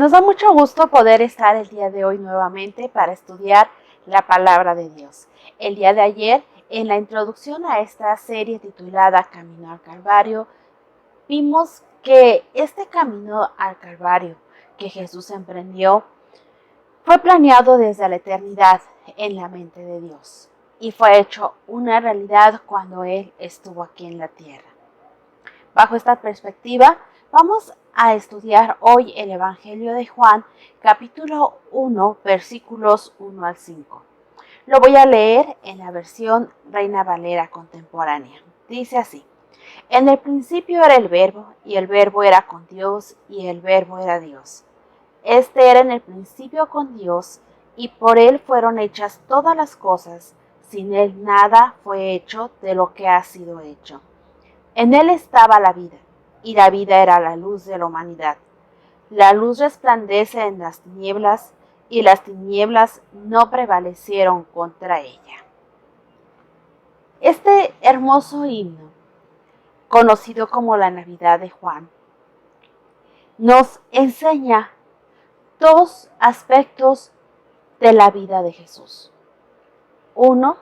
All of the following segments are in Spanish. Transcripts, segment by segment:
Nos da mucho gusto poder estar el día de hoy nuevamente para estudiar la palabra de Dios. El día de ayer, en la introducción a esta serie titulada Camino al Calvario, vimos que este camino al Calvario que Jesús emprendió fue planeado desde la eternidad en la mente de Dios y fue hecho una realidad cuando Él estuvo aquí en la tierra. Bajo esta perspectiva, vamos a estudiar hoy el Evangelio de Juan, capítulo 1, versículos 1 al 5. Lo voy a leer en la versión Reina Valera contemporánea. Dice así: En el principio era el Verbo, y el Verbo era con Dios, y el Verbo era Dios. Este era en el principio con Dios, y por Él fueron hechas todas las cosas. Sin Él nada fue hecho de lo que ha sido hecho. En Él estaba la vida, y la vida era la luz de la humanidad. La luz resplandece en las tinieblas, y las tinieblas no prevalecieron contra ella. Este hermoso himno, conocido como la Navidad de Juan, nos enseña dos aspectos de la vida de Jesús. Uno,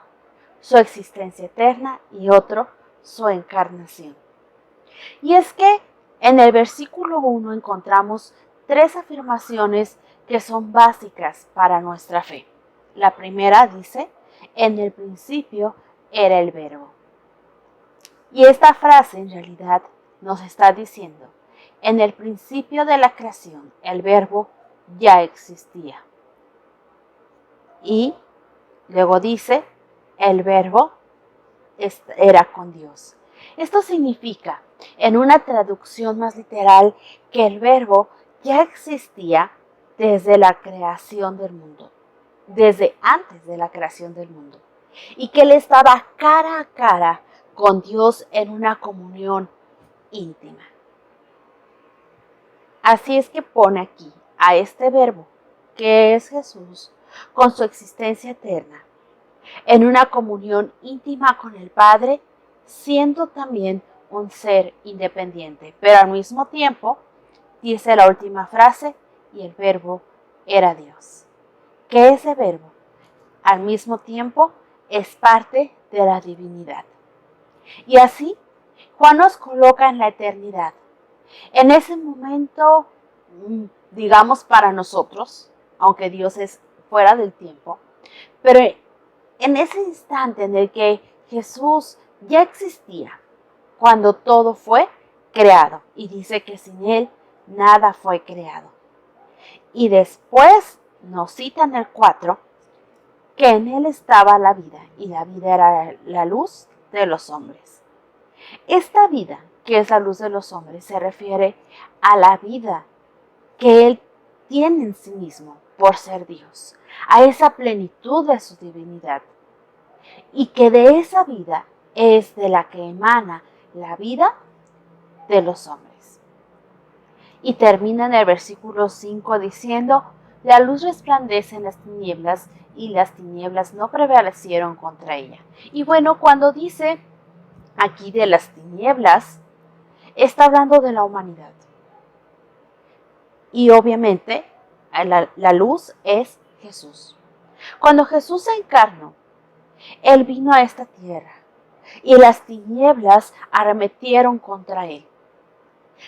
su existencia eterna, y otro, su encarnación. Y es que en el versículo 1 encontramos tres afirmaciones que son básicas para nuestra fe. La primera dice: en el principio era el Verbo. Y esta frase en realidad nos está diciendo: en el principio de la creación el Verbo ya existía. Y luego dice: el Verbo era con Dios. Esto significa, en una traducción más literal, que el Verbo ya existía desde la creación del mundo, desde antes de la creación del mundo, y que Él estaba cara a cara con Dios en una comunión íntima. Así es que pone aquí a este Verbo, que es Jesús, con su existencia eterna, en una comunión íntima con el Padre, siendo también un ser independiente. Pero al mismo tiempo, dice la última frase: y el Verbo era Dios. Que ese Verbo, al mismo tiempo, es parte de la divinidad. Y así, Juan nos coloca en la eternidad. En ese momento, digamos para nosotros, aunque Dios es fuera del tiempo, pero en ese instante en el que Jesús ya existía, cuando todo fue creado, y dice que sin Él nada fue creado. Y después nos cita en el 4 que en Él estaba la vida, y la vida era la luz de los hombres. Esta vida, que es la luz de los hombres, se refiere a la vida que Él tiene en sí mismo por ser Dios, a esa plenitud de su divinidad, y que de esa vida es de la que emana la vida de los hombres. Y termina en el versículo 5 diciendo: la luz resplandece en las tinieblas, y las tinieblas no prevalecieron contra ella. Y bueno, cuando dice aquí de las tinieblas, está hablando de la humanidad. Y obviamente la luz es Jesús. Cuando Jesús se encarnó, Él vino a esta tierra y las tinieblas arremetieron contra Él.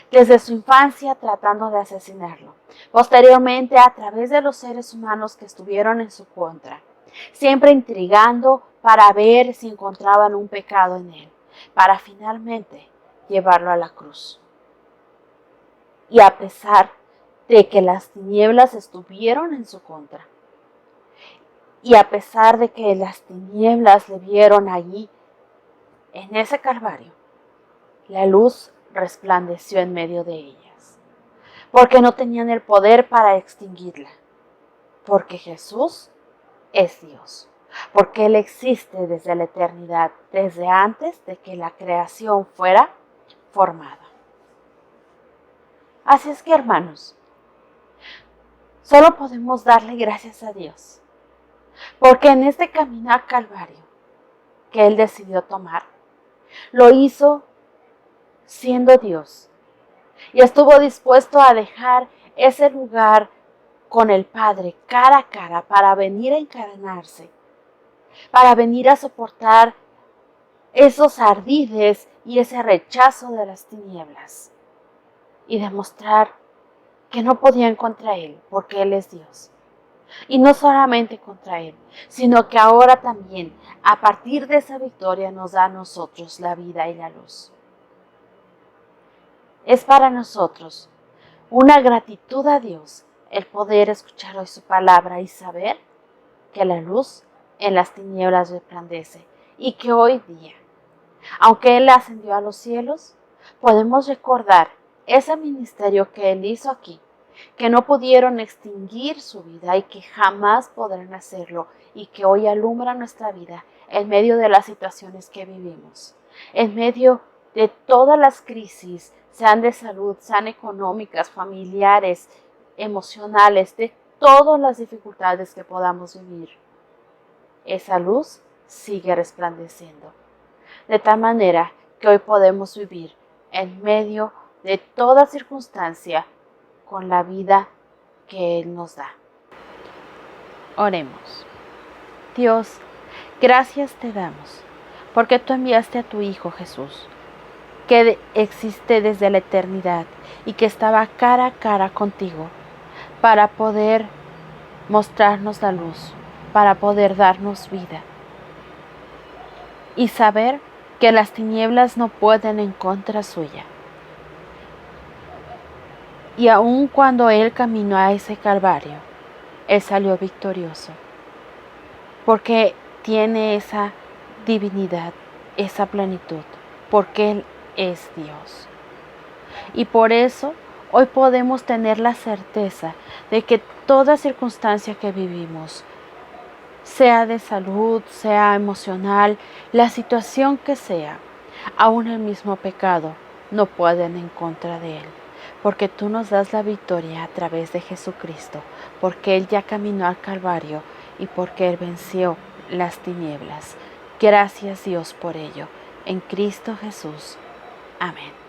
Desde su infancia tratando de asesinarlo. Posteriormente a través de los seres humanos que estuvieron en su contra. Siempre intrigando para ver si encontraban un pecado en Él. Para finalmente llevarlo a la cruz. Y a pesar de que las tinieblas estuvieron en su contra, y a pesar de que las tinieblas le vieron allí, en ese Calvario, la luz resplandeció en medio de ellas, porque no tenían el poder para extinguirla, porque Jesús es Dios, porque Él existe desde la eternidad, desde antes de que la creación fuera formada. Así es que, hermanos, solo podemos darle gracias a Dios, porque en este camino al Calvario que Él decidió tomar, lo hizo siendo Dios y estuvo dispuesto a dejar ese lugar con el Padre cara a cara para venir a encarnarse, para venir a soportar esos ardides y ese rechazo de las tinieblas y demostrar que no podían contra Él porque Él es Dios. Y no solamente contra Él, sino que ahora también, a partir de esa victoria, nos da a nosotros la vida y la luz. Es para nosotros una gratitud a Dios el poder escuchar hoy su palabra y saber que la luz en las tinieblas resplandece y que hoy día, aunque Él ascendió a los cielos, podemos recordar ese ministerio que Él hizo aquí, que no pudieron extinguir su vida y que jamás podrán hacerlo y que hoy alumbra nuestra vida en medio de las situaciones que vivimos, en medio de todas las crisis, sean de salud, sean económicas, familiares, emocionales, de todas las dificultades que podamos vivir. Esa luz sigue resplandeciendo, de tal manera que hoy podemos vivir en medio de toda circunstancia con la vida que Él nos da. Oremos. Dios, gracias te damos, porque tú enviaste a tu Hijo Jesús, que existe desde la eternidad y que estaba cara a cara contigo, para poder mostrarnos la luz, para poder darnos vida y saber que las tinieblas no pueden en contra suya. Y aun cuando Él caminó a ese Calvario, Él salió victorioso, porque tiene esa divinidad, esa plenitud, porque Él es Dios. Y por eso hoy podemos tener la certeza de que toda circunstancia que vivimos, sea de salud, sea emocional, la situación que sea, aún el mismo pecado, no pueden en contra de Él. Porque tú nos das la victoria a través de Jesucristo, porque Él ya caminó al Calvario y porque Él venció las tinieblas. Gracias Dios por ello. En Cristo Jesús. Amén.